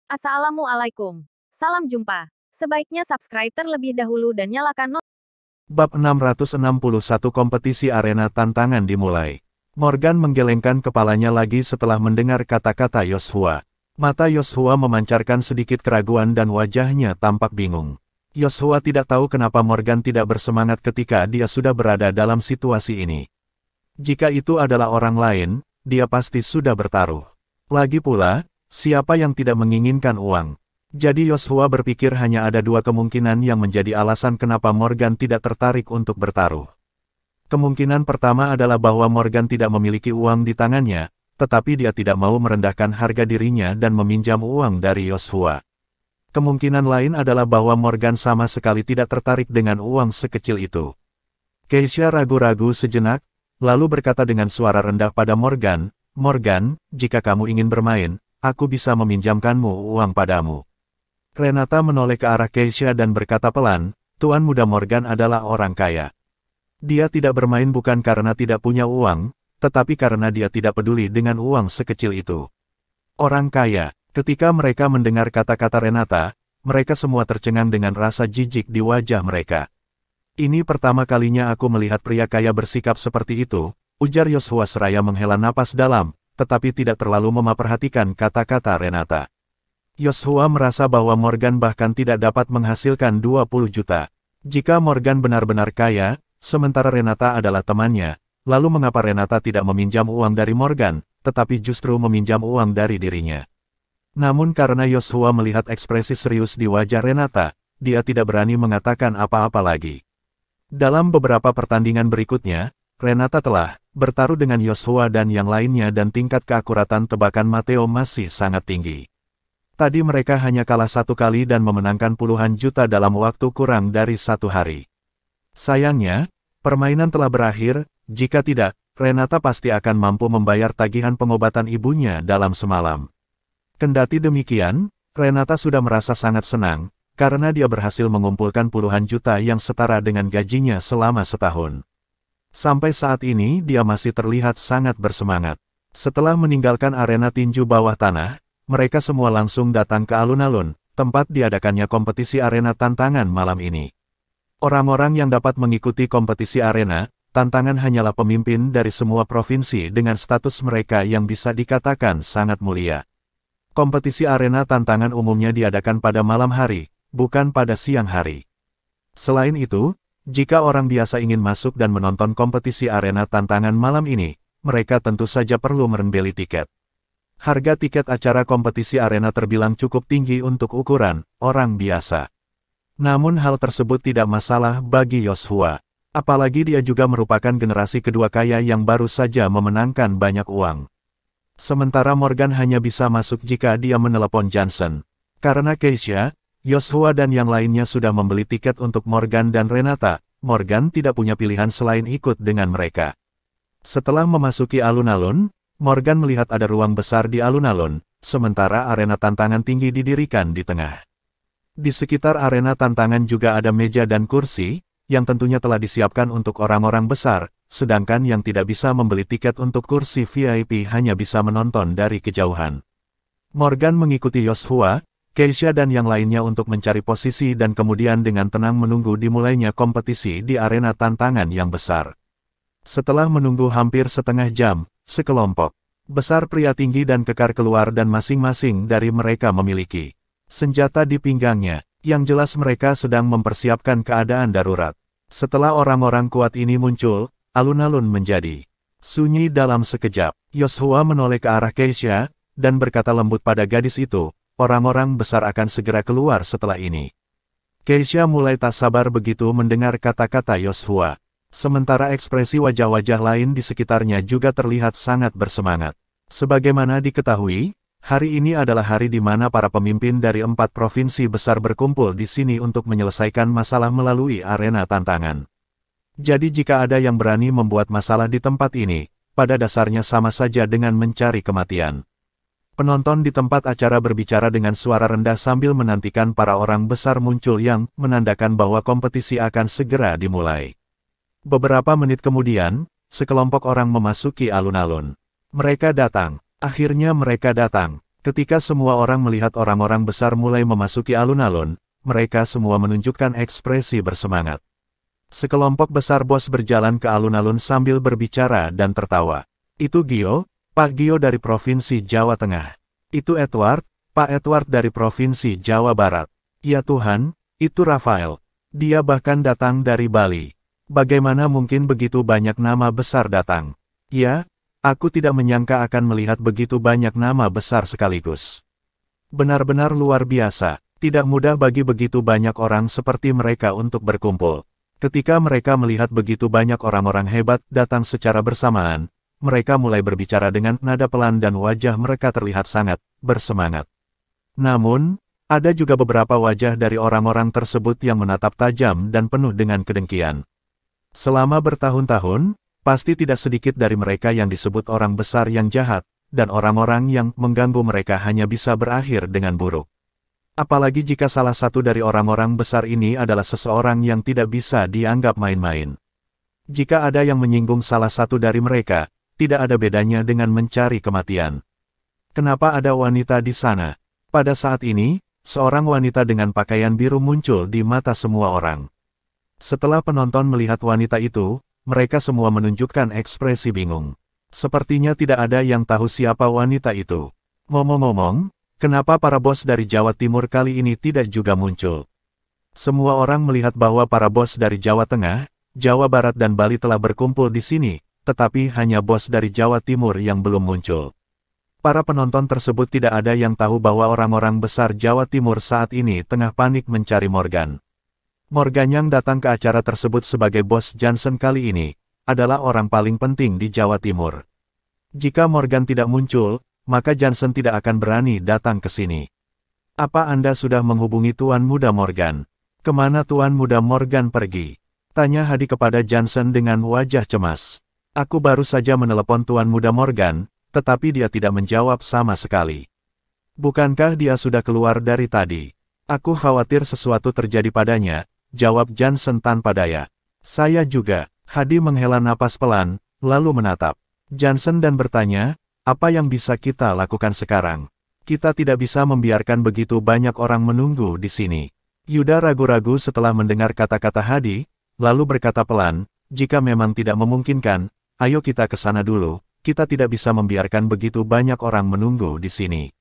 Assalamualaikum. Salam jumpa. Sebaiknya subscribe terlebih dahulu dan nyalakan notifikasi. Bab 661 Kompetisi Arena Tantangan dimulai. Morgan menggelengkan kepalanya lagi setelah mendengar kata-kata Yoshua. Mata Yoshua memancarkan sedikit keraguan dan wajahnya tampak bingung. Yoshua tidak tahu kenapa Morgan tidak bersemangat ketika dia sudah berada dalam situasi ini. Jika itu adalah orang lain, dia pasti sudah bertaruh. Lagi pula, siapa yang tidak menginginkan uang? Jadi Yoshua berpikir hanya ada dua kemungkinan yang menjadi alasan kenapa Morgan tidak tertarik untuk bertaruh. Kemungkinan pertama adalah bahwa Morgan tidak memiliki uang di tangannya, tetapi dia tidak mau merendahkan harga dirinya dan meminjam uang dari Yoshua. Kemungkinan lain adalah bahwa Morgan sama sekali tidak tertarik dengan uang sekecil itu. Keisha ragu-ragu sejenak, lalu berkata dengan suara rendah pada Morgan, "Morgan, jika kamu ingin bermain, aku bisa meminjamkanmu uang padamu." Renata menoleh ke arah Keisha dan berkata pelan, "Tuan muda Morgan adalah orang kaya. Dia tidak bermain bukan karena tidak punya uang, tetapi karena dia tidak peduli dengan uang sekecil itu." Orang kaya. Ketika mereka mendengar kata-kata Renata, mereka semua tercengang dengan rasa jijik di wajah mereka. "Ini pertama kalinya aku melihat pria kaya bersikap seperti itu," ujar Yoshua seraya menghela napas dalam, tetapi tidak terlalu memperhatikan kata-kata Renata. Yoshua merasa bahwa Morgan bahkan tidak dapat menghasilkan 20 juta. Jika Morgan benar-benar kaya, sementara Renata adalah temannya, lalu mengapa Renata tidak meminjam uang dari Morgan, tetapi justru meminjam uang dari dirinya? Namun karena Yoshua melihat ekspresi serius di wajah Renata, dia tidak berani mengatakan apa-apa lagi. Dalam beberapa pertandingan berikutnya, Renata telah bertaruh dengan Yoshua dan yang lainnya dan tingkat keakuratan tebakan Matteo masih sangat tinggi. Tadi mereka hanya kalah satu kali dan memenangkan puluhan juta dalam waktu kurang dari satu hari. Sayangnya, permainan telah berakhir, jika tidak, Renata pasti akan mampu membayar tagihan pengobatan ibunya dalam semalam. Kendati demikian, Renata sudah merasa sangat senang, karena dia berhasil mengumpulkan puluhan juta yang setara dengan gajinya selama setahun. Sampai saat ini dia masih terlihat sangat bersemangat. Setelah meninggalkan arena tinju bawah tanah, mereka semua langsung datang ke alun-alun, tempat diadakannya kompetisi arena tantangan malam ini. Orang-orang yang dapat mengikuti kompetisi arena tantangan hanyalah pemimpin dari semua provinsi dengan status mereka yang bisa dikatakan sangat mulia. Kompetisi arena tantangan umumnya diadakan pada malam hari, bukan pada siang hari. Selain itu, jika orang biasa ingin masuk dan menonton kompetisi arena tantangan malam ini, mereka tentu saja perlu membeli tiket. Harga tiket acara kompetisi arena terbilang cukup tinggi untuk ukuran orang biasa. Namun hal tersebut tidak masalah bagi Yoshua. Apalagi dia juga merupakan generasi kedua kaya yang baru saja memenangkan banyak uang. Sementara Morgan hanya bisa masuk jika dia menelepon Johnson. Karena Keisha, Yoshua dan yang lainnya sudah membeli tiket untuk Morgan dan Renata, Morgan tidak punya pilihan selain ikut dengan mereka. Setelah memasuki alun-alun, Morgan melihat ada ruang besar di alun-alun, sementara arena tantangan tinggi didirikan di tengah. Di sekitar arena tantangan juga ada meja dan kursi, yang tentunya telah disiapkan untuk orang-orang besar, sedangkan yang tidak bisa membeli tiket untuk kursi VIP hanya bisa menonton dari kejauhan. Morgan mengikuti Yoshua, Keisha dan yang lainnya untuk mencari posisi dan kemudian dengan tenang menunggu dimulainya kompetisi di arena tantangan yang besar. Setelah menunggu hampir setengah jam, sekelompok besar pria tinggi dan kekar keluar dan masing-masing dari mereka memiliki senjata di pinggangnya, yang jelas mereka sedang mempersiapkan keadaan darurat. Setelah orang-orang kuat ini muncul, alun-alun menjadi sunyi dalam sekejap. Yoshua menoleh ke arah Keisha, dan berkata lembut pada gadis itu, "Orang-orang besar akan segera keluar setelah ini." Keisha mulai tak sabar begitu mendengar kata-kata Yoshua. Sementara ekspresi wajah-wajah lain di sekitarnya juga terlihat sangat bersemangat. Sebagaimana diketahui, hari ini adalah hari di mana para pemimpin dari 4 provinsi besar berkumpul di sini untuk menyelesaikan masalah melalui arena tantangan. Jadi jika ada yang berani membuat masalah di tempat ini, pada dasarnya sama saja dengan mencari kematian. Penonton di tempat acara berbicara dengan suara rendah sambil menantikan para orang besar muncul yang menandakan bahwa kompetisi akan segera dimulai. Beberapa menit kemudian, sekelompok orang memasuki alun-alun. Mereka datang. Akhirnya mereka datang. Ketika semua orang melihat orang-orang besar mulai memasuki alun-alun, mereka semua menunjukkan ekspresi bersemangat. Sekelompok besar bos berjalan ke alun-alun sambil berbicara dan tertawa. Itu Gio, Pak Gio dari Provinsi Jawa Tengah. Itu Edward, Pak Edward dari Provinsi Jawa Barat. Ya Tuhan, itu Rafael. Dia bahkan datang dari Bali. Bagaimana mungkin begitu banyak nama besar datang? Ya, aku tidak menyangka akan melihat begitu banyak nama besar sekaligus. Benar-benar luar biasa, tidak mudah bagi begitu banyak orang seperti mereka untuk berkumpul. Ketika mereka melihat begitu banyak orang-orang hebat datang secara bersamaan, mereka mulai berbicara dengan nada pelan dan wajah mereka terlihat sangat bersemangat. Namun, ada juga beberapa wajah dari orang-orang tersebut yang menatap tajam dan penuh dengan kedengkian. Selama bertahun-tahun, pasti tidak sedikit dari mereka yang disebut orang besar yang jahat, dan orang-orang yang mengganggu mereka hanya bisa berakhir dengan buruk. Apalagi jika salah satu dari orang-orang besar ini adalah seseorang yang tidak bisa dianggap main-main. Jika ada yang menyinggung salah satu dari mereka, tidak ada bedanya dengan mencari kematian. Kenapa ada wanita di sana? Pada saat ini, seorang wanita dengan pakaian biru muncul di mata semua orang. Setelah penonton melihat wanita itu, mereka semua menunjukkan ekspresi bingung. Sepertinya tidak ada yang tahu siapa wanita itu. Ngomong-ngomong, kenapa para bos dari Jawa Timur kali ini tidak juga muncul? Semua orang melihat bahwa para bos dari Jawa Tengah, Jawa Barat dan Bali telah berkumpul di sini, tetapi hanya bos dari Jawa Timur yang belum muncul. Para penonton tersebut tidak ada yang tahu bahwa orang-orang besar Jawa Timur saat ini tengah panik mencari Morgan. Morgan yang datang ke acara tersebut sebagai bos Johnson kali ini, adalah orang paling penting di Jawa Timur. Jika Morgan tidak muncul, maka Johnson tidak akan berani datang ke sini. Apa Anda sudah menghubungi Tuan Muda Morgan? Kemana Tuan Muda Morgan pergi? Tanya Hadi kepada Johnson dengan wajah cemas. Aku baru saja menelepon Tuan Muda Morgan, tetapi dia tidak menjawab sama sekali. Bukankah dia sudah keluar dari tadi? Aku khawatir sesuatu terjadi padanya, jawab Johnson tanpa daya. Saya juga. Hadi menghela napas pelan, lalu menatap Johnson dan bertanya, apa yang bisa kita lakukan sekarang? Kita tidak bisa membiarkan begitu banyak orang menunggu di sini. Yuda ragu-ragu setelah mendengar kata-kata Hadi, lalu berkata pelan, jika memang tidak memungkinkan, ayo kita ke sana dulu, kita tidak bisa membiarkan begitu banyak orang menunggu di sini.